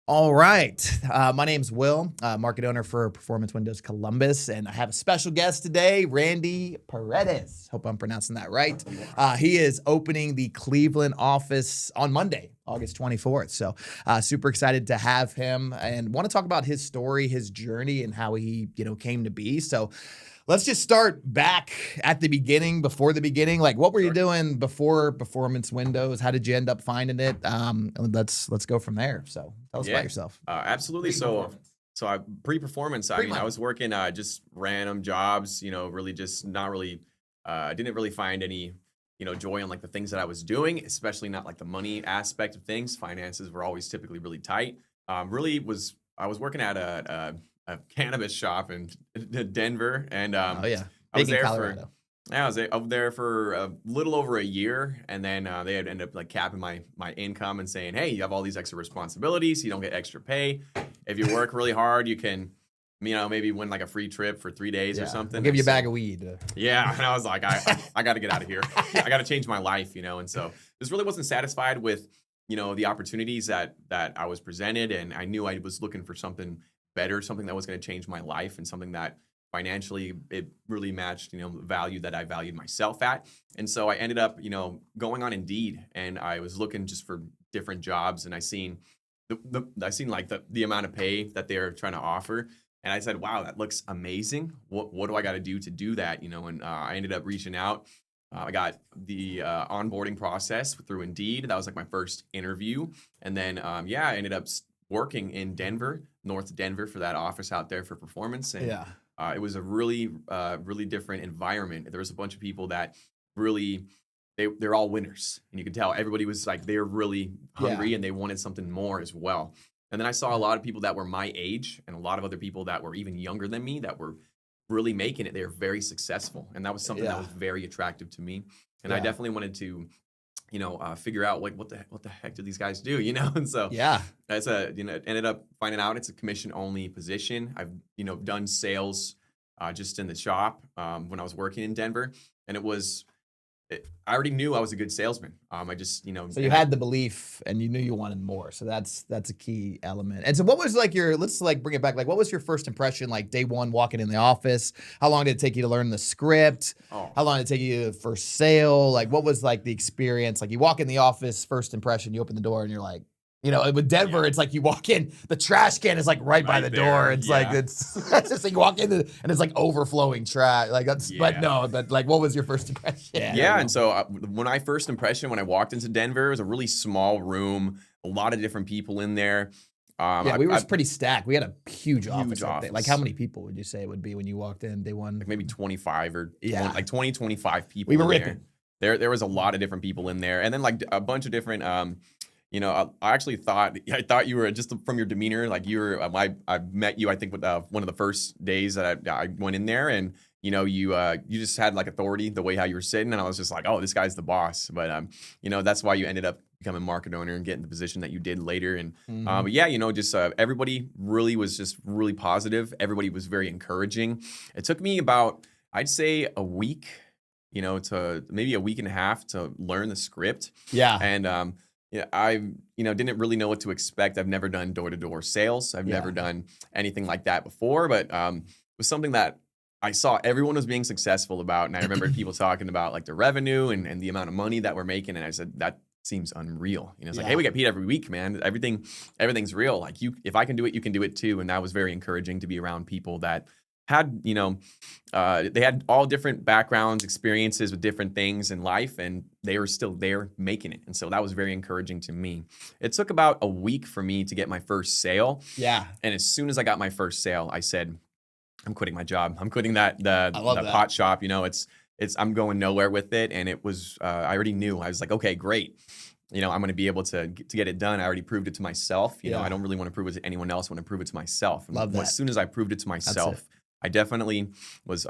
All right. My name's Will, market owner for Performance Windows Columbus, and I have a special guest today, Randy Paredes. Hope I'm pronouncing that right. He is opening the Cleveland office on Monday, August 24th. So super excited to have him and want to talk about his story, his journey, and how he, came to be. So let's just start back at the beginning, before the beginning. Like, what were you doing before Performance Windows? How did you end up finding it? And let's go from there. So tell us about yourself. Absolutely. So I pre-performance. I mean, I was working just random jobs. Really just not really. Didn't really find any joy on like the things that I was doing, especially not like the money aspect of things. Finances were always typically really tight. I was working at a cannabis shop in Denver, and Oh yeah, I was big in there Colorado. I was up there for a little over a year, and then they had ended up like capping my income and saying, "Hey, you have all these extra responsibilities. You don't get extra pay. If you work really hard, you can, maybe win like a free trip for 3 days or something." We'll give you a bag of weed. Yeah, and I was like, I got to get out of here. I got to change my life, and so just really wasn't satisfied with the opportunities that I was presented, and I knew I was looking for something better, something that was going to change my life, and something that financially it really matched the value that I valued myself at. And so I ended up going on Indeed, and I was looking just for different jobs, and I seen the amount of pay that they're trying to offer, and I said, wow, that looks amazing. What do I got to do that? And I ended up reaching out. I got the onboarding process through Indeed. That was like my first interview, and then I ended up working in Denver, North Denver, for that office out there for Performance. And it was a really, really different environment. There was a bunch of people that really, they're all winners. And you could tell everybody was like, they're really hungry and they wanted something more as well. And then I saw a lot of people that were my age and a lot of other people that were even younger than me that were really making it. They were very successful. And that was something that was very attractive to me. And I definitely wanted to figure out like what the heck do these guys do, And so that's ended up finding out it's a commission only position. I've done sales just in the shop when I was working in Denver, and I already knew I was a good salesman. I just So you had the belief and you knew you wanted more. So that's a key element. And so what was like let's like bring it back. Like what was your first impression, like day one walking in the office? How long did it take you to learn the script? How long did it take you to first sale? Like what was like the experience? Like you walk in the office, first impression, you open the door and you're like, with Denver, it's like you walk in, the trash can is like right by the door. It's like, it's just like you walk in and it's like overflowing trash. Like that's, but like, what was your first impression? And so when I walked into Denver, it was a really small room, a lot of different people in there. We were pretty stacked. We had a huge office. Like how many people would you say it would be when you walked in day one? Like maybe 25 or 25 people. We were ripping. There was a lot of different people in there, and then like a bunch of different. I actually thought you were just from your demeanor, like you were. I met you, I think, with one of the first days that I went in there, and you just had like authority the way how you were sitting, and I was just like, oh, this guy's the boss. But that's why you ended up becoming market owner and getting the position that you did later. And but everybody really was just really positive. Everybody was very encouraging. It took me about, I'd say, a week, to maybe a week and a half to learn the script. And I didn't really know what to expect. I've never done door-to-door sales. I've never done anything like that before, but it was something that I saw everyone was being successful about. And I remember people talking about like the revenue and the amount of money that we're making. And I said, that seems unreal. It's like, hey, we get paid every week, man. Everything's real. Like if I can do it, you can do it too. And that was very encouraging to be around people that had, they had all different backgrounds, experiences with different things in life, and they were still there making it. And so that was very encouraging to me. It took about a week for me to get my first sale. And as soon as I got my first sale, I said, I'm quitting my job. I'm quitting the pot shop. I'm going nowhere with it. And it was, I already knew. I was like, okay, great. I'm going to be able to get it done. I already proved it to myself. I don't really want to prove it to anyone else. I want to prove it to myself. And as soon as I proved it to myself, I definitely was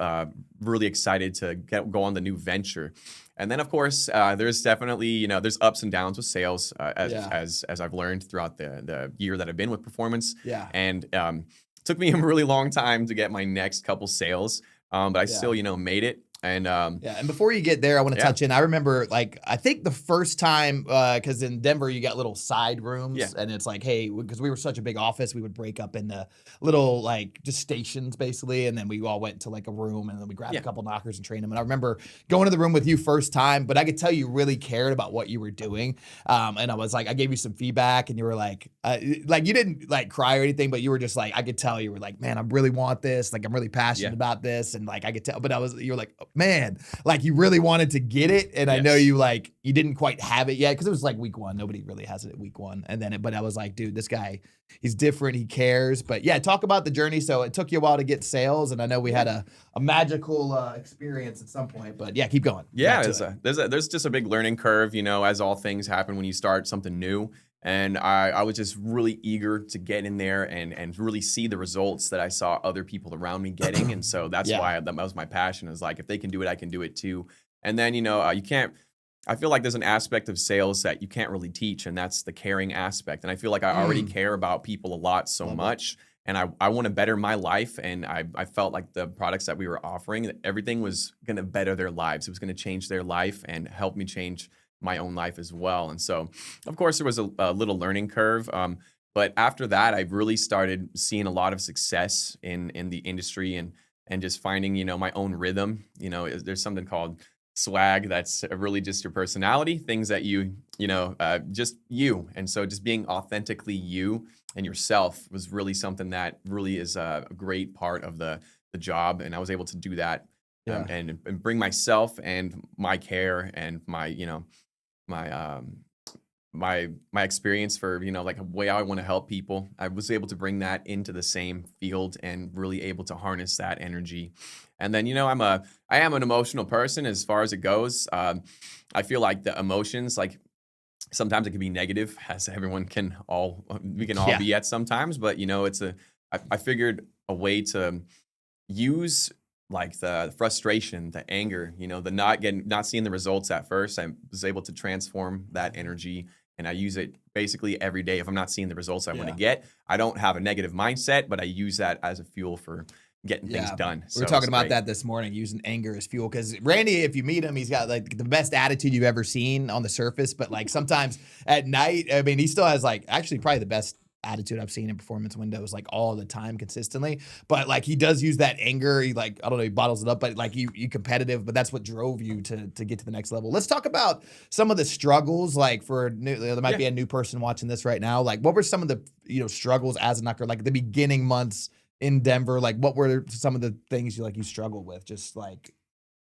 really excited to go on the new venture. And then, of course, there's definitely, there's ups and downs with sales as I've learned throughout the year that I've been with Performance. And it took me a really long time to get my next couple sales. But I still, made it. And Yeah, and before you get there, I want to yeah, touch in. I remember, like, I think the first time, because in Denver you got little side yeah, rooms, and it's like, hey, because we were such a big office, we would break up into little like just stations basically, and then we all went to like a room, and then we grabbed a yeah, couple knockers and trained them. And I remember going to the room with you first time, but I could tell you really cared about what you were doing, and I was like, I gave you some feedback, and you were like you didn't like cry or anything, but you were just like, I could tell you were like, man, I really want this, like I'm really passionate yeah, about this, and like I could tell, but you were like, oh, man, like you really wanted to get it, and I know yes. you didn't quite have it yet because it was like week one. Nobody really has it at week one, and then but I was like, dude, this guy, he's different. He cares. But yeah, talk about the journey. So it took you a while to get sales, and I know we had a magical experience at some point. But yeah, keep going. Back Yeah, to it. there's just a big learning curve, as all things happen when you start something new. And I was just really eager to get in there and really see the results that I saw other people around me getting. And so that's Yeah, why that was my passion, is like, if they can do it, I can do it too. And then, you can't, I feel like there's an aspect of sales that you can't really teach, and that's the caring aspect. And I feel like I already care about people a lot so love it. much. And I want to better my life. And I felt like the products that we were offering, that everything was going to better their lives. It was going to change their life and help me change my own life as well. And so, of course, there was a little learning curve. But after that, I really started seeing a lot of success in the industry, and just finding, my own rhythm. There's something called swag that's really just your personality, things that just you. And so just being authentically you and yourself was really something that really is a great part of the job. And I was able to do that, Yeah, and bring myself and my care and my my experience for, like a way I want to help people. I was able to bring that into the same field and really able to harness that energy. And then, I am an emotional person as far as it goes. I feel like the emotions, like, sometimes it can be negative, as we can all yeah, be at sometimes. But I figured a way to use, like, the frustration, the anger, the not seeing the results at first. I was able to transform that energy, and I use it basically every day. If I'm not seeing the results I want to yeah. get, I don't have a negative mindset, but I use that as a fuel for getting things Yeah. done. We were So talking it's about great. that this morning, using anger as fuel. Because Randy, if you meet him, he's got like the best attitude you've ever seen on the surface. But like sometimes at night, I mean, he still has like actually probably the best attitude I've seen in performance windows, like all the time consistently. But like he does use that anger. He like, I don't know, he bottles it up, but like you competitive, but that's what drove you to get to the next level. Let's talk about some of the struggles, like for new, there might Yeah. be a new person watching this right now. Like what were some of the, struggles as a knocker, like the beginning months in Denver? Like, what were some of the things you struggled with? Just out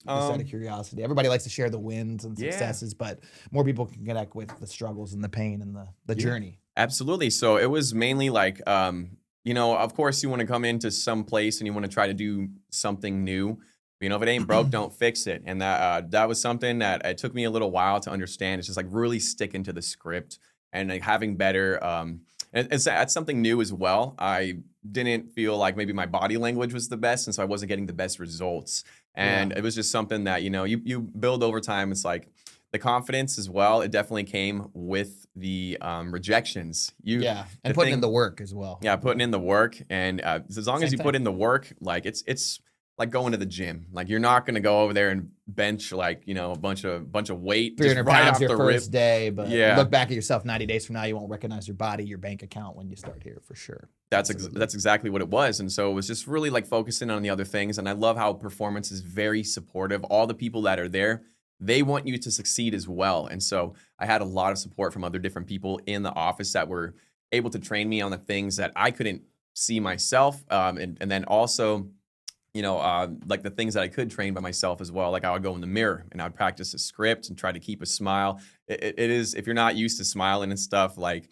of Um, curiosity. Everybody likes to share the wins and yeah. successes, but more people can connect with the struggles and the pain and the Yeah. journey. Absolutely. So it was mainly like, of course, you want to come into some place and you want to try to do something new. If it ain't broke, don't fix it. And that was something that it took me a little while to understand. It's just like really sticking to the script and like having better. And that's something new as well. I didn't feel like maybe my body language was the best, and so I wasn't getting the best results. Yeah. And it was just something that you build over time. It's like the confidence as well. It definitely came with the rejections. Yeah. The And putting in thing the work as well. Yeah, putting in the work. And as long as Same you put thing. in the work, like, it's like going to the gym. Like, you're not going to go over there and bench, like, a bunch of weight just 300 right pounds off your the rip. first day, but you Yeah. look back at yourself 90 days from now, you won't recognize your body, your bank account when you start here for sure. Absolutely. That's exactly what it was. And so it was just really like focusing on the other things. And I love how performance is very supportive. All the people that are there, they want you to succeed as well. And so I had a lot of support from other different people in the office that were able to train me on the things that I couldn't see myself. And then also, like the things that I could train by myself as well. Like, I would go in the mirror and I would practice a script and try to keep a smile. It is, if you're not used to smiling and stuff, like,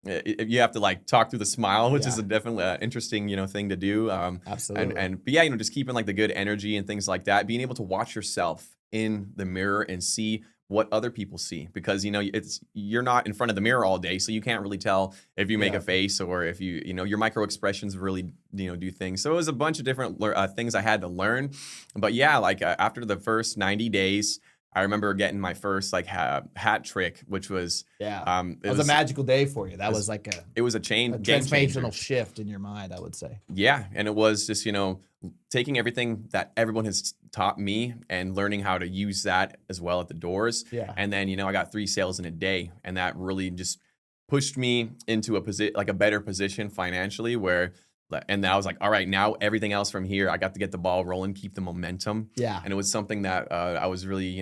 you have to like talk through the smile, which is Yeah, a definitely interesting, thing to do. absolutely. But yeah, just keeping like the good energy and things like that, being able to watch yourself in the mirror and see what other people see, because you're not in front of the mirror all day, so you can't really tell if you make Yeah. a face or if your micro expressions really do things. So it was a bunch of different things I had to learn. But yeah, like, after the first 90 days, I remember getting my first like hat trick, which was Yeah. it That was a magical day for you. That was like it was a a game changer. transformational shift in your mind, I would say. Yeah, and it was just, taking everything that everyone has taught me and learning how to use that as well at the doors. Yeah. And then, I got 3 sales in a day, and that really just pushed me into a better position financially and I was like, all right, now everything else from here, I got to get the ball rolling, keep the momentum. Yeah. And it was something that I was really,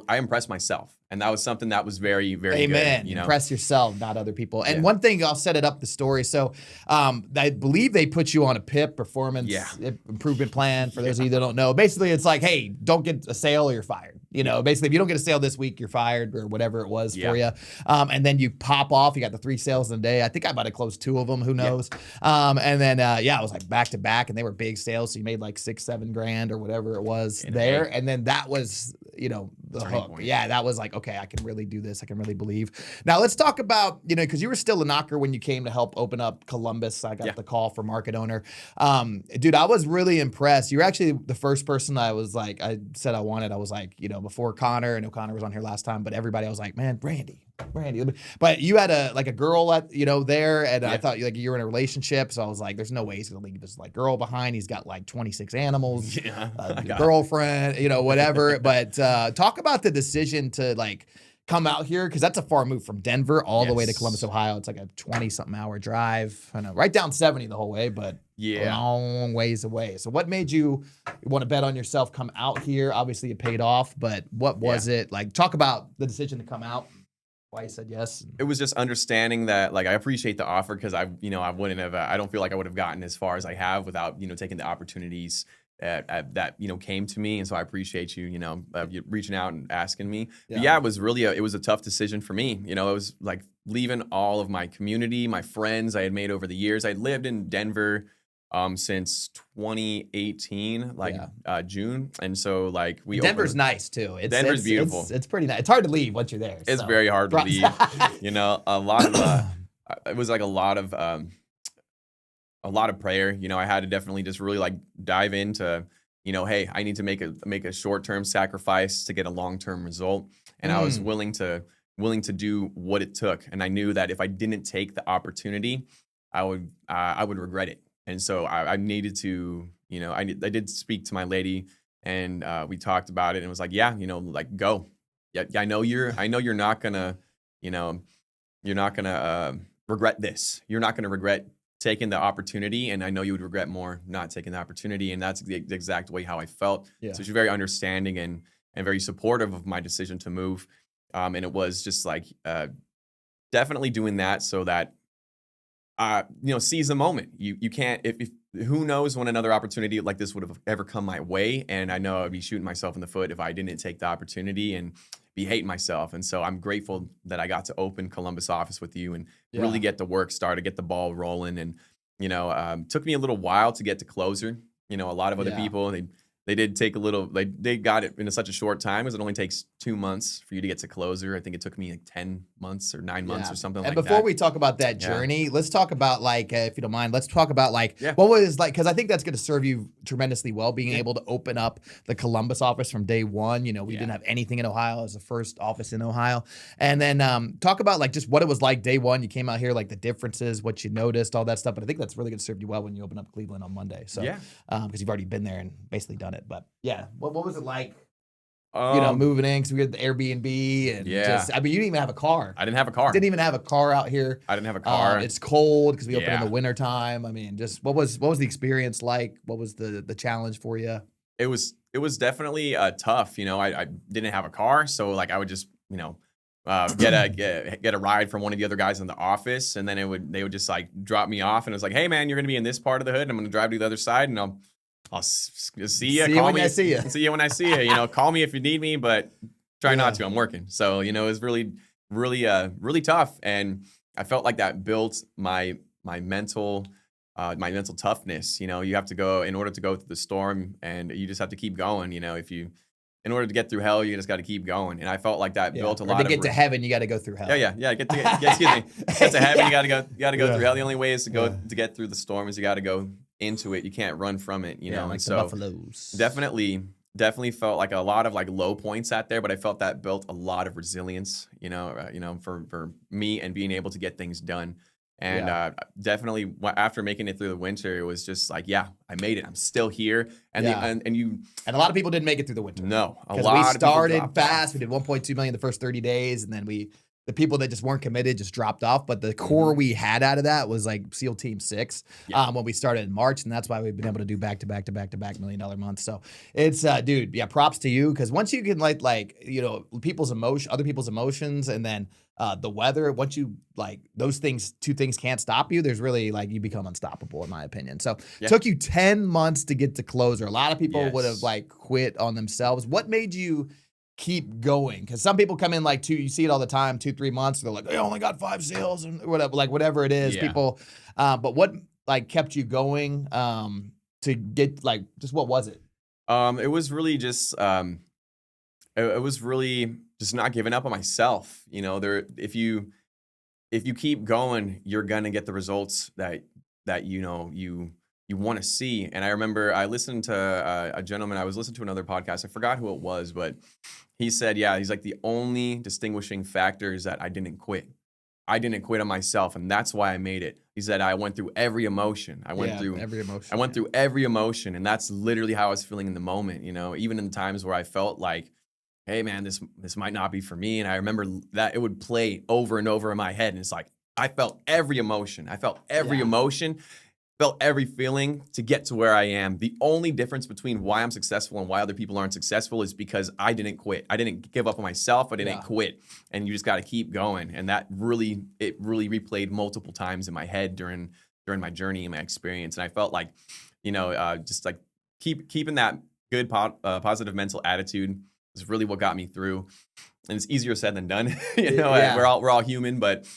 I impressed myself. And that was something that was very, very Amen. good. Impress yourself, not other people. And Yeah. one thing, I'll set it up the story. So I believe they put you on a PIP, performance improvement plan. For those of you that don't know, basically it's like, hey, don't get a sale or you're fired. Basically if you don't get a sale this week, you're fired or whatever it was for you. And then you pop off. You got the 3 sales in a day. I think I might have closed 2 of them. Who knows? And then, it was like back to back and they were big sales. So you made like $6-7 grand or whatever it was there. And then that was, the hook. Point. Yeah, that was like, okay, I can really do this. I can really believe. Now let's talk about, because you were still a knocker when you came to help open up Columbus. I got the call for market owner. Dude, I was really impressed. You were actually the first person I was like, I said I wanted. I was like, before Connor, I know Connor was on here last time, but everybody, I was like, man, Randy. But you had a girl at, there, and I thought like you were in a relationship. So I was like, there's no way he's gonna leave this like girl behind. He's got like 26 animals, girlfriend, whatever. But talk about the decision to like come out here, because that's a far move from Denver all the way to Columbus, Ohio. It's like a 20-something hour drive. I know, right down 70 the whole way, but a long ways away. So what made you want to bet on yourself, come out here? Obviously it paid off, but what was it? Like, talk about the decision to come out. Why you said yes? It was just understanding that, like, I appreciate the offer because I wouldn't have, I don't feel like I would have gotten as far as I have without, taking the opportunities that, came to me. And so I appreciate you, you reaching out and asking me. But it was really it was a tough decision for me. It was like leaving all of my community, my friends I had made over the years. I lived in Denver since 2018, June. And so like Denver's nice too. Denver's beautiful. It's pretty nice. It's hard to leave once you're there. It's very hard to leave. A lot of it was like a lot of prayer. I had to definitely just really like dive into, hey, I need to make a short-term sacrifice to get a long-term result. And I was willing to do what it took. And I knew that if I didn't take the opportunity, I would regret it. And so I needed to, I did speak to my lady, and we talked about it, and it was like, like go. Yeah, I know you're not gonna, regret this. You're not gonna regret taking the opportunity, and I know you would regret more not taking the opportunity. And that's the exact way how I felt. Yeah. So she's very understanding and very supportive of my decision to move. And it was just like definitely doing that so that seize the moment. You can't, if who knows when another opportunity like this would have ever come my way. And I know I'd be shooting myself in the foot if I didn't take the opportunity and be hating myself. And so I'm grateful that I got to open Columbus office with you and really get the work started, get the ball rolling. And, took me a little while to get to closer. A lot of other people, they did take a little, they got it in such a short time, because it only takes 2 months for you to get to closer. I think it took me like 10 months or 9 months or something like that. And before we talk about that journey, let's talk about like, if you don't mind, let's talk about like, what was like, because I think that's going to serve you tremendously well, being able to open up the Columbus office from day one. We didn't have anything in Ohio. It was the first office in Ohio. And then talk about like just what it was like day one. You came out here, like the differences, what you noticed, all that stuff. But I think that's really going to serve you well when you open up Cleveland on Monday. So, because you've already been there and basically done it. But what was it like, moving in? Because we had the Airbnb and you didn't even have a car. I didn't have a car. Didn't even have a car out here. I didn't have a car. It's cold because we opened in the wintertime. I mean, just what was the experience like? What was the challenge for you? It was definitely tough. I didn't have a car, so like I would just get a ride from one of the other guys in the office, and then they would just like drop me off, and it was like, hey man, you're gonna be in this part of the hood, and I'm gonna drive to the other side, and I'll see you. See you when I see you. See you when I see you. Call me if you need me, but try not to. I'm working. So it was really, really tough, and I felt like that built my mental toughness. You have to go in order to go through the storm, and you just have to keep going. In order to get through hell, you just got to keep going. And I felt like that built a lot. To get to heaven, you got to go through hell. Yeah. Get to heaven, you got to go through hell. The only way is to get through the storm is you got to go into it. You can't run from it. Like and the so buffaloes. Definitely definitely felt like a lot of like low points out there, but I felt that built a lot of resilience, for me and being able to get things done. And Yeah. definitely after making it through the winter, it was just like, yeah, I made it. I'm still here. And Yeah. you And a lot of people didn't make it through the winter. know, a Because we lot of people started dropped fast. off. We did 1.2 million the first 30 days, and then the people that just weren't committed just dropped off. But the core we had out of that was like SEAL Team 6 Yeah. when we started in March, and that's why we've been able to do back to back to back to back $1 million months. So it's dude, yeah, props to you, because once you can other people's emotions, and then the weather, once you like those things, two things can't stop you. There's really like you become unstoppable, in my opinion. So Yeah. took you 10 months to get to closer. A lot of people would have Yes. like quit on themselves. What made you keep going? Because some people come in like you see it all the time, 2-3 months. They're like, I only got 5 sales and whatever it is. Yeah. People, but what like kept you going to get like just what was it? It was really just it was really just not giving up on myself. If you keep going, you're gonna get the results that you want to see. And I remember I listened to a gentleman. I was listening to another podcast. I forgot who it was, but he said, yeah, he's like, the only distinguishing factor is that I didn't quit. I didn't quit on myself, and that's why I made it. He said I went through every emotion. I went through every emotion. I went through every emotion, and that's literally how I was feeling in the moment. Even in the times where I felt like, hey man, this might not be for me. And I remember that it would play over and over in my head. And it's like, I felt every emotion. Felt every feeling to get to where I am. The only difference between why I'm successful and why other people aren't successful is because I didn't quit. I didn't give up on myself. I didn't quit. And you just got to keep going. And that really replayed multiple times in my head during my journey and my experience. And I felt like, just like keeping that good positive mental attitude is really what got me through. And it's easier said than done. We're all human, but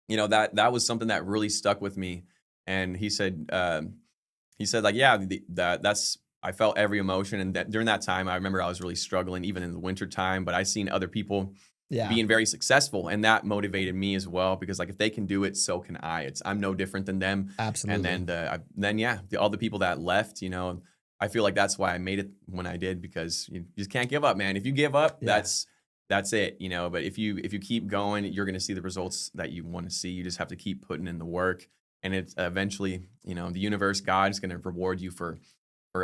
that was something that really stuck with me. And he said like, yeah, that's I felt every emotion. And that during that time, I remember I was really struggling, even in the winter time. But I seen other people being very successful, and that motivated me as well, because like if they can do it, so can I. I'm no different than them. Absolutely. And then all the people that left, I feel like that's why I made it when I did, because you just can't give up, man. If you give up, that's it, But if you keep going, you're going to see the results that you want to see. You just have to keep putting in the work, and it's eventually, the universe, God is going to reward you for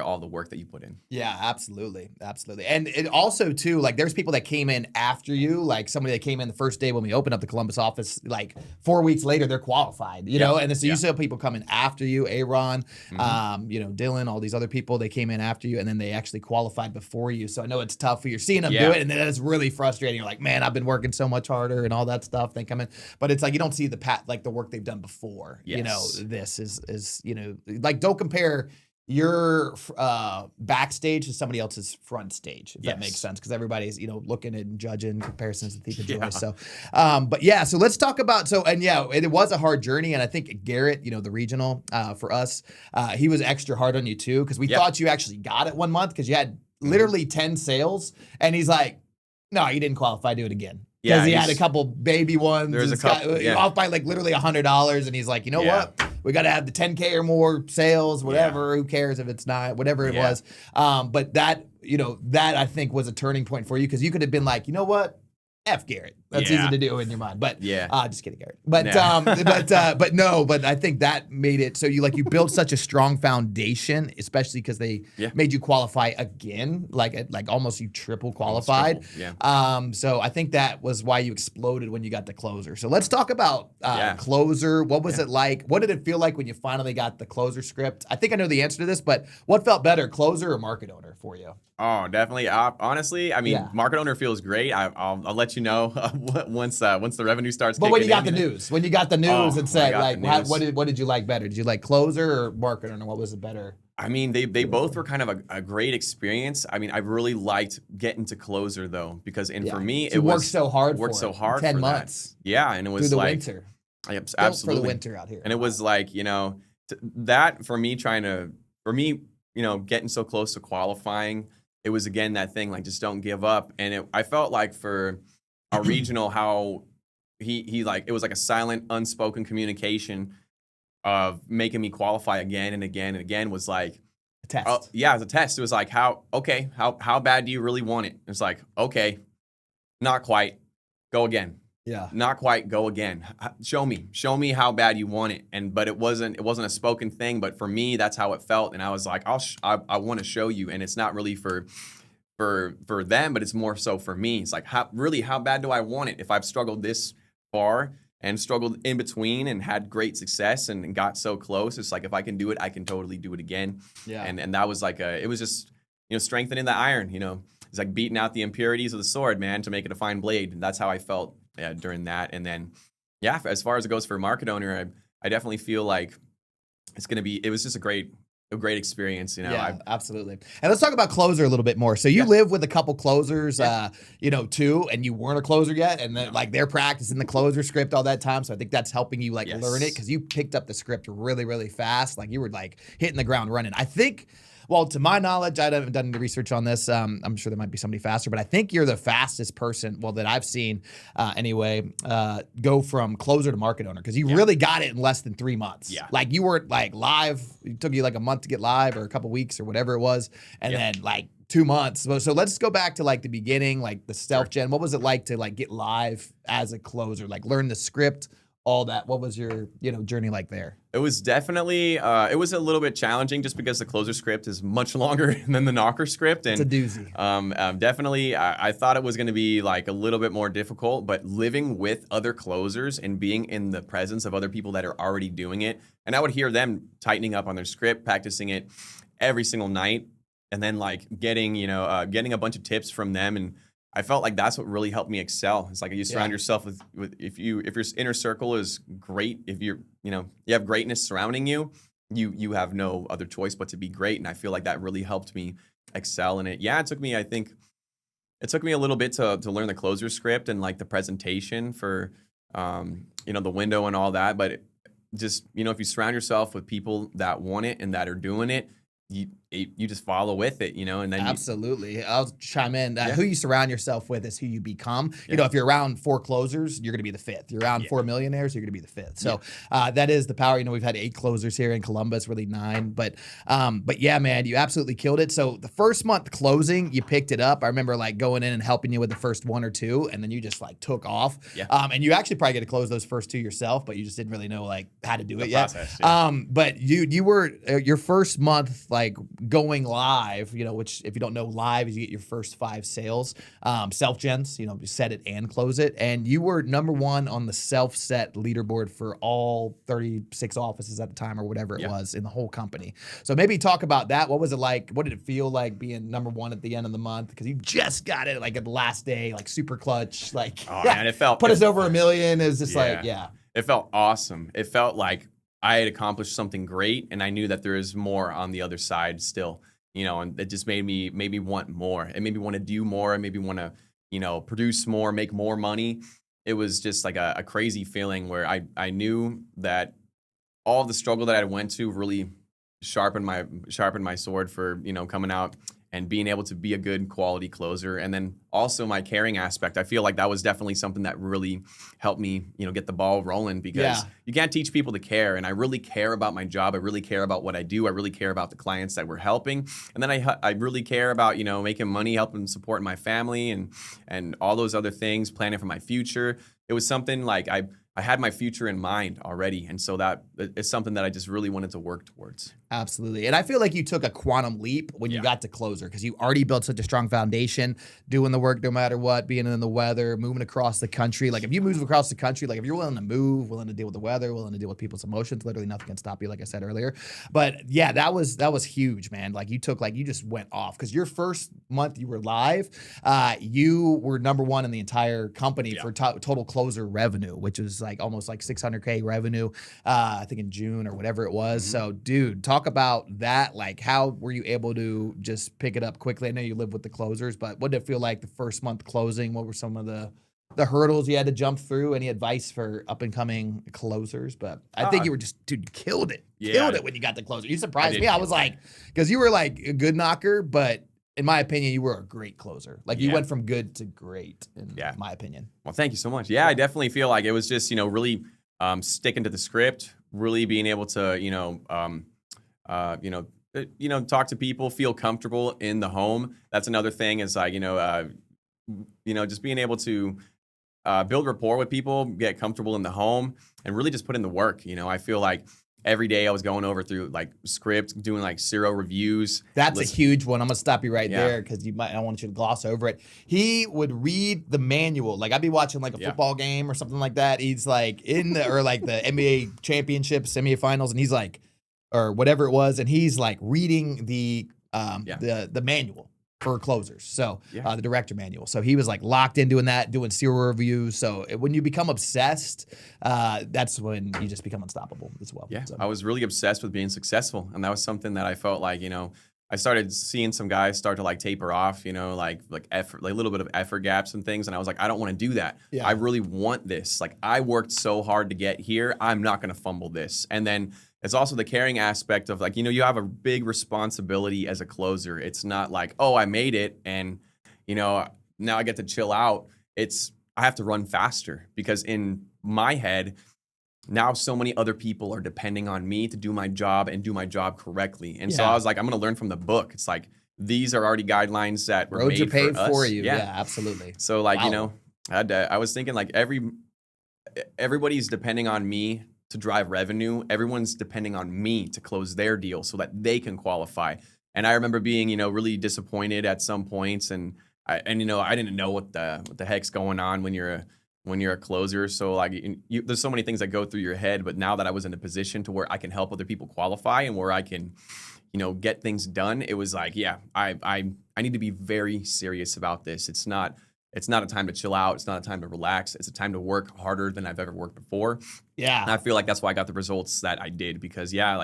all the work that you put in. Yeah, absolutely. Absolutely. And it also too, like there's people that came in after you, like somebody that came in the first day when we opened up the Columbus office, like 4 weeks later, they're qualified, you know? And so you saw people coming after you, Aaron, Dylan, all these other people, they came in after you, and then they actually qualified before you. So I know it's tough for you're seeing them do it, and then it's really frustrating. You're like, man, I've been working so much harder and all that stuff. They come in, but it's like, you don't see the work they've done before. This is, like, don't compare your backstage to somebody else's front stage, if that makes sense, because everybody's looking and judging. Comparisons to thief of joy. So so let's talk about it was a hard journey, and I think Garrett, the regional for us, he was extra hard on you too, because we thought you actually got it 1 month because you had literally 10 sales, and he's like, no, you didn't qualify, do it again. Because he had a couple baby ones. There's a couple, off by like literally $100, and he's like, what? We got to have the 10K or more sales, whatever. Who cares if it's not, whatever it was. But that I think was a turning point for you, because you could have been like, you know what? F Garrett. That's easy to do in your mind. But just kidding, Garrett. But but I think that made it so you built such a strong foundation, especially because they made you qualify again, like almost you triple qualified. So I think that was why you exploded when you got the closer. So let's talk about closer. What was it like? What did it feel like when you finally got the closer script? I think I know the answer to this, but what felt better, closer or market owner for you? Oh, definitely. Honestly, I mean, market owner feels great. I'll let you know once the revenue starts. But when you got the news, and said what did you like better? Did you like closer or market owner? What was it better? I mean, they both were kind of a great experience. I mean, I really liked getting to closer though, because for me it worked so hard. 10 months. That. Yeah, and it was through the like winter. Absolutely for the winter out here. And it was like that for me getting so close to qualifying. It was again that thing, like, just don't give up. And I felt like for a regional, how he like, it was like a silent, unspoken communication of making me qualify again and again and again, was like, A test. Oh, yeah, it was a test. It was like, how bad do you really want it? It's like, okay, not quite. Go again. Yeah. Not quite. Go again. Show me how bad you want it. But it wasn't a spoken thing. But for me, that's how it felt. And I was like, I want to show you. And it's not really for them, but it's more so for me. It's like, how bad do I want it? If I've struggled this far and struggled in between and had great success and got so close, it's like, if I can do it, I can totally do it again. Yeah. And that was like it was just, strengthening the iron, It's like beating out the impurities of the sword, man, to make it a fine blade. And that's how I felt during that. And then, yeah, as far as it goes for a market owner, I definitely feel like it was just a great experience, Yeah, absolutely. And let's talk about closer a little bit more. So you live with a couple closers, too, and you weren't a closer yet, and then like they're practicing the closer script all that time. So I think that's helping you learn it, because you picked up the script really, really fast. Like you were like hitting the ground running. I think. Well, to my knowledge, I haven't done any research on this. I'm sure there might be somebody faster, but I think you're the fastest person, that I've seen go from closer to market owner, because you really got it in less than 3 months. Yeah. Like you weren't like live. It took you like a month to get live, or a couple weeks, or whatever it was. And then like 2 months. So let's go back to like the beginning, like the self gen. What was it like to like get live as a closer, like learn the script, all that? What was your journey like there? It was definitely it was a little bit challenging, just because the closer script is much longer than the knocker script, and it's a doozy. Definitely I thought it was going to be like a little bit more difficult, but living with other closers and being in the presence of other people that are already doing it, and I would hear them tightening up on their script, practicing it every single night, and then like getting a bunch of tips from them, and I felt like that's what really helped me excel. It's like you surround yourself with if your inner circle is great, if you have greatness surrounding you, you have no other choice but to be great. And I feel like that really helped me excel in it. Yeah, it took me a little bit to learn the closer script and like the presentation for the window and all that. But just if you surround yourself with people that want it and that are doing it, you just follow with it, and then absolutely. I'll chime in. Who you surround yourself with is who you become. If you're around 4 closers, you're going to be the 5th. You're around 4 millionaires, you're going to be the 5th. So that is the power. We've had 8 closers here in Columbus, really 9. But yeah, man, you absolutely killed it. So the first month closing, you picked it up. I remember like going in and helping you with the first 1 or 2, and then you just like took off. Yeah. And you actually probably get to close those first 2 yourself, but you just didn't really know like how to do it yet. Process, yeah. But you were your first month like going live, which if you don't know, live is you get your first 5 sales, self-gens, you set it and close it. And you were number 1 on the self-set leaderboard for all 36 offices at the time, or whatever it was in the whole company. So maybe talk about that. What was it like? What did it feel like being number 1 at the end of the month? Because you just got it like at the last day, like super clutch, like man, it felt put us over $1 million. It was just it felt awesome. It felt like I had accomplished something great, and I knew that there is more on the other side still, and it just made me want more. It made me want to do more. It made me want to, produce more, make more money. It was just like a crazy feeling where I knew that all the struggle that I went to really sharpened my sword for, coming out and being able to be a good quality closer. And then also my caring aspect. I feel like that was definitely something that really helped me, get the ball rolling, because you can't teach people to care. And I really care about my job. I really care about what I do. I really care about the clients that we're helping. And then I really care about, making money, helping support my family and all those other things, planning for my future. It was something like I had my future in mind already. And so that is something that I just really wanted to work towards. Absolutely. And I feel like you took a quantum leap when you got to closer, because you already built such a strong foundation, doing the work no matter what, being in the weather, moving across the country. Like if you move across the country, like if you're willing to move, willing to deal with the weather, willing to deal with people's emotions, literally nothing can stop you, like I said earlier. But yeah, that was huge, man. Like you just went off, because your first month you were live, you were number 1 in the entire company for total closer revenue, which was like almost like $600K revenue, I think in June or whatever it was. Mm-hmm. So dude, talk about that. Like how were you able to just pick it up quickly? I know you live with the closers, but what did it feel like the first month closing? What were some of the hurdles you had to jump through? Any advice for up and coming closers? But I think you were just, dude, you killed it. Killed it when you got the closer. You surprised me. I was like, because you were like a good knocker, but in my opinion, you were a great closer. Like you went from good to great, in my opinion. Well, thank you so much. Yeah, I definitely feel like it was just, really sticking to the script, really being able to, talk to people, feel comfortable in the home. That's another thing is like, just being able to build rapport with people, get comfortable in the home, and really just put in the work. I feel like every day I was going over through like script, doing like serial reviews. That's a huge one. I'm gonna stop you right Yeah. there because I don't want you to gloss over it. He would read the manual. Like I'd be watching like a football game or something like that. He's like or like the NBA championship semifinals, and he's like, or whatever it was, and he's like reading the manual for closers. So the director manual. So he was like locked in doing that, doing serial reviews. So when you become obsessed, that's when you just become unstoppable as well. Yeah, so. I was really obsessed with being successful, and that was something that I felt like, I started seeing some guys start to like taper off, like effort, like a little bit of effort gaps and things, and I was like, I don't want to do that. Yeah. I really want this. Like I worked so hard to get here. I'm not going to fumble this. And then it's also the caring aspect of like, you have a big responsibility as a closer. It's not like, oh, I made it and, now I get to chill out. I have to run faster because in my head, now so many other people are depending on me to do my job and do my job correctly. And so I was like, I'm going to learn from the book. It's like, these are already guidelines that were roads made are paved for us. for you. Yeah, absolutely. So like, Wow. I was thinking like everybody's depending on me to drive revenue. Everyone's depending on me to close their deal so that they can qualify. And I remember being, really disappointed at some points, and I didn't know what the heck's going on when you're a closer. So like, there's so many things that go through your head. But now that I was in a position to where I can help other people qualify and where I can, get things done, it was like, I need to be very serious about this. It's not a time to chill out. It's not a time to relax. It's a time to work harder than I've ever worked before. Yeah. And I feel like that's why I got the results that I did because, I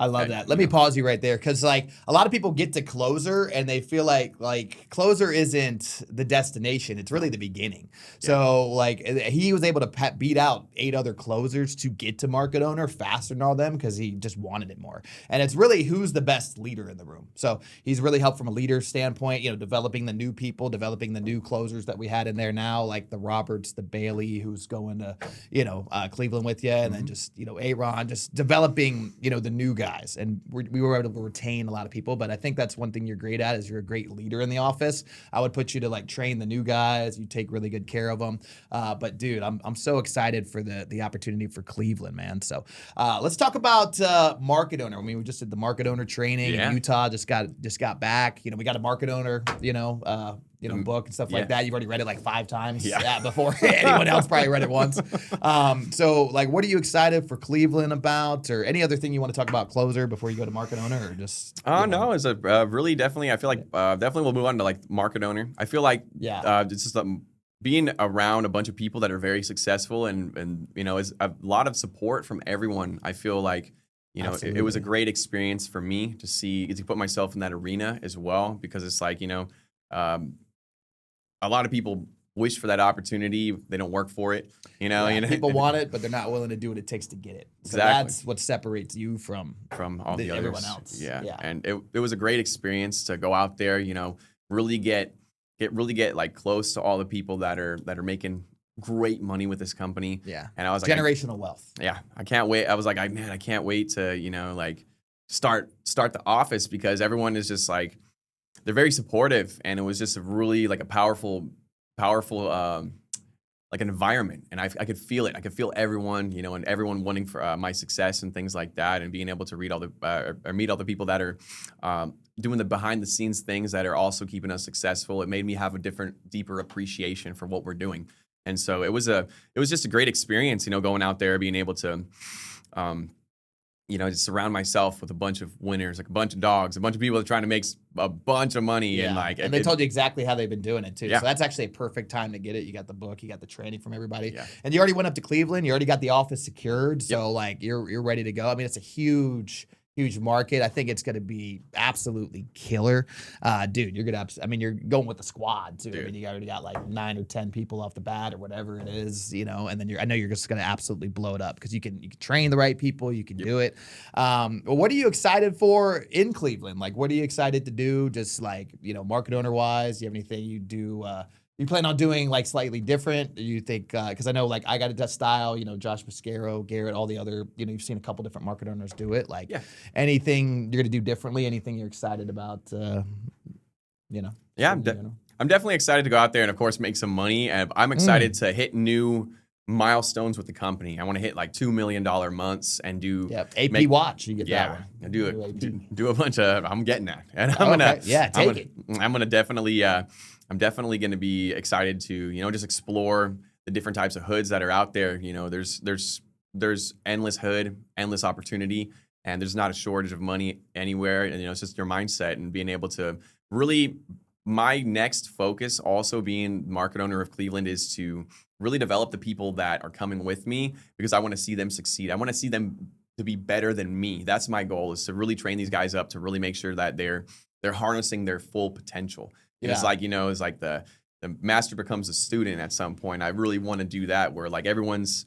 love that. Let me pause you right there because, like, a lot of people get to closer and they feel like closer isn't the destination. It's really the beginning. Yeah. So, like, he was able to beat out 8 other closers to get to market owner faster than all them because he just wanted it more. And it's really who's the best leader in the room. So he's really helped from a leader standpoint, developing the new people, developing the new closers that we had in there now, like the Roberts, the Bailey, who's going to, Cleveland with you, and then just, Aaron, just developing, the new guys. And we were able to retain a lot of people, but I think that's one thing you're great at is you're a great leader in the office. I would put you to like train the new guys. You take really good care of them. But dude, I'm so excited for the opportunity for Cleveland, man. So let's talk about market owner. I mean, we just did the market owner training in Utah, just got back. We got a market owner, book and stuff like that. You've already read it like 5 times before anyone else probably read it once. So like, what are you excited for Cleveland about, or any other thing you want to talk about closer before you go to market owner, or just? No, it's a really definitely. I feel like definitely we'll move on to like market owner. I feel like it's just being around a bunch of people that are very successful and is a lot of support from everyone. I feel like it was a great experience for me to put myself in that arena as well, because it's like a lot of people wish for that opportunity. They don't work for it, People want it, but they're not willing to do what it takes to get it. So that's what separates you from all the others. Everyone else. Yeah. And it was a great experience to go out there, really get like close to all the people that are making great money with this company. Yeah. And I was like, generational wealth. Yeah. I can't wait. I was like, I can't wait to, start the office, because everyone is just like, they're very supportive, and it was just a really like a powerful like an environment, and I could feel it. I could feel everyone, and everyone wanting for my success and things like that, and being able to read all the or meet all the people that are doing the behind the scenes things that are also keeping us successful. It made me have a deeper appreciation for what we're doing, and so it was just a great experience, going out there, being able to. Just surround myself with a bunch of winners, like a bunch of dogs, a bunch of people that are trying to make a bunch of money. And they told you exactly how they've been doing it too. Yeah. So that's actually a perfect time to get it. You got the book, you got the training from everybody, and you already went up to Cleveland. You already got the office secured. So like you're ready to go. I mean, it's a huge market. I think it's going to be absolutely killer. Dude, you're going to, you're going with the squad too. Dude. I mean, you already got like 9 or 10 people off the bat or whatever it is, and then I know you're just going to absolutely blow it up because you can train the right people. You can do it. What are you excited for in Cleveland? Like, what are you excited to do? Just like, market owner wise, do you have anything you do, You plan on doing like slightly different? Do you think, because I know like I got a Dutch style, Josh Mascaro, Garrett, all the other, you've seen a couple different market owners do it. Like Yeah. anything you're going to do differently, anything you're excited about, Yeah, in general? I'm definitely excited to go out there and, of course, make some money. And I'm excited to hit new milestones with the company. I want to hit like $2 million months and do AP watch. You get that one. And do a bunch of. I'm getting that, and I'm gonna take it. I'm gonna definitely I'm definitely gonna be excited to just explore the different types of hoods that are out there. There's endless hood, endless opportunity, and there's not a shortage of money anywhere. And it's just your mindset and being able to really. My next focus, also being market owner of Cleveland, is to really develop the people that are coming with me, because I want to see them succeed. I want to see them to be better than me. That's my goal, is to really train these guys up to really make sure that they're harnessing their full potential. It's like, it's like the master becomes a student at some point. I really want to do that, where like everyone's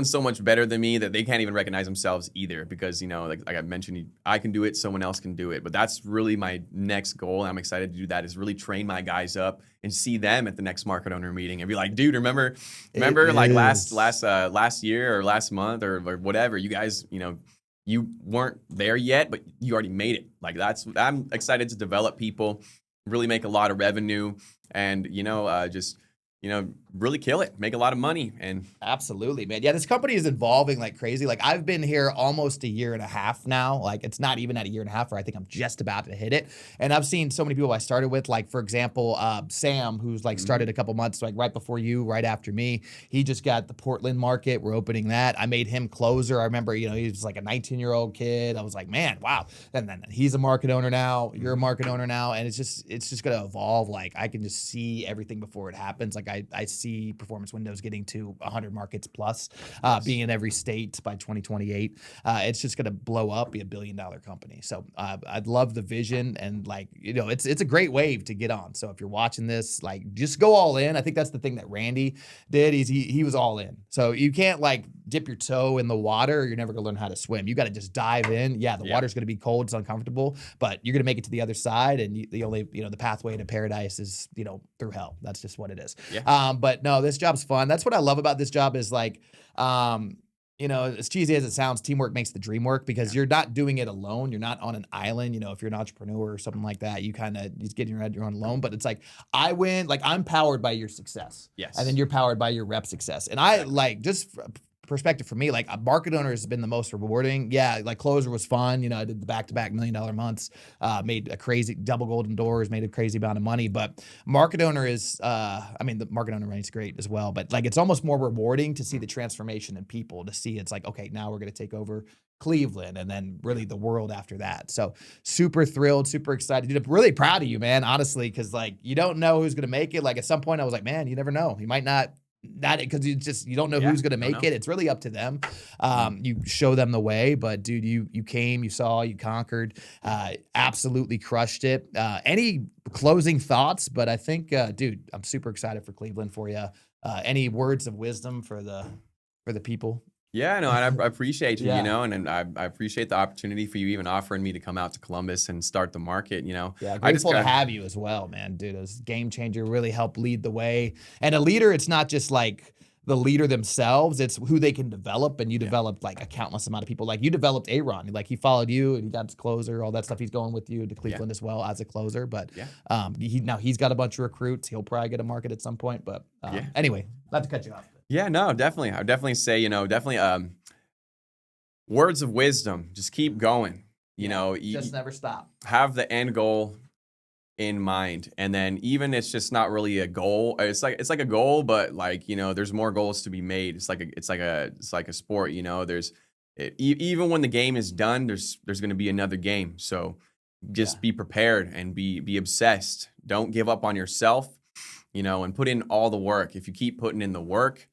so much better than me that they can't even recognize themselves either, because like I mentioned, I can do it, someone else can do it. But that's really my next goal, and I'm excited to do that, is really train my guys up and see them at the next market owner meeting and be like, dude, remember like last year or last month or whatever, you guys, you weren't there yet, but you already made it. Like I'm excited to develop people, really make a lot of revenue, and just really kill it, make a lot of money. And absolutely, man. Yeah, this company is evolving like crazy. Like I've been here almost a year and a half now. Like it's not even at a year and a half, or I think I'm just about to hit it. And I've seen so many people I started with, like for example, Sam, who's like started a couple months, like right before you, right after me. He just got the Portland market. We're opening that. I made him closer. I remember, he was like a 19-year-old kid. I was like, man, wow. And then he's a market owner now. You're a market owner now. And it's just going to evolve. Like I can just see everything before it happens. Like I see Performance Windows getting to 100 markets plus, being in every state by 2028. It's just going to blow up, be $1 billion company. So I'd love the vision, and like, it's a great wave to get on. So if you're watching this, like just go all in. I think that's the thing that Randy did. He was all in. So you can't like dip your toe in the water, or you're never going to learn how to swim. You got to just dive in. Yeah, the water's going to be cold, it's uncomfortable, but you're going to make it to the other side. And the only, the pathway to paradise is, through hell. That's just what it is. Yeah. But no, this job's fun. That's what I love about this job, is like, as cheesy as it sounds, teamwork makes the dream work, because you're not doing it alone. You're not on an island. If you're an entrepreneur or something like that, you kind of just getting your own alone. But it's like, I win, like I'm powered by your success. Yes. And then you're powered by your rep success. And I like, just perspective for me, like a market owner has been the most rewarding. Yeah, like closer was fun. I did the back-to-back $1 million months, made a crazy double golden doors, made a crazy amount of money. But market owner is, the market owner range is great as well. But like, it's almost more rewarding to see the transformation in people, to see it's like, okay, now we're going to take over Cleveland, and then really the world after that. So super thrilled, super excited. Dude, I'm really proud of you, man, honestly, because like you don't know who's going to make it. Like at some point I was like, man, you never know. You might not because you don't know who's going to make it. It's really up to them. You show them the way, but dude, you came, you saw, you conquered, absolutely crushed it. Any closing thoughts? But I think, dude, I'm super excited for Cleveland for you. Any words of wisdom for the people? Yeah, no, and I appreciate you, and I appreciate the opportunity for you even offering me to come out to Columbus and start the market, Yeah, grateful to have you as well, man, dude. As a game changer, really help lead the way. And a leader, it's not just like the leader themselves, it's who they can develop. And you developed like a countless amount of people. Like you developed Aaron, like he followed you and he got his closer, all that stuff. He's going with you to Cleveland as well as a closer. But now he's got a bunch of recruits. He'll probably get a market at some point. But anyway, not to cut you off. Yeah, no, definitely. I would definitely say, words of wisdom. Just keep going. Just never stop. Have the end goal in mind, and then even it's just not really a goal. It's like a goal, but like there's more goals to be made. It's like a sport. Even when the game is done, there's going to be another game. So just be prepared and be obsessed. Don't give up on yourself. And put in all the work. If you keep putting in the work,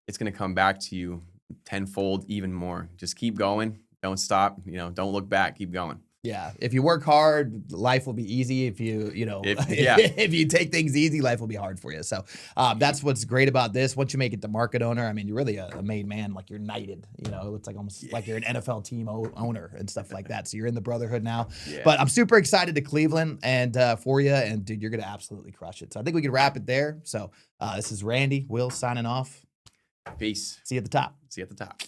it's going to come back to you tenfold, even more. Just keep going. Don't stop. Don't look back. Keep going. Yeah. If you work hard, life will be easy. If you know, Yeah. if you take things easy, life will be hard for you. So that's what's great about this. Once you make it the market owner, I mean, you're really a made man. Like you're knighted. You know, it's like almost like you're an NFL team owner and stuff like that. So you're in the brotherhood now. Yeah. But I'm super excited to Cleveland and for you. And dude, you're gonna absolutely crush it. So I think we can wrap it there. So this is Randy, Will signing off. Peace. See you at the top. See you at the top.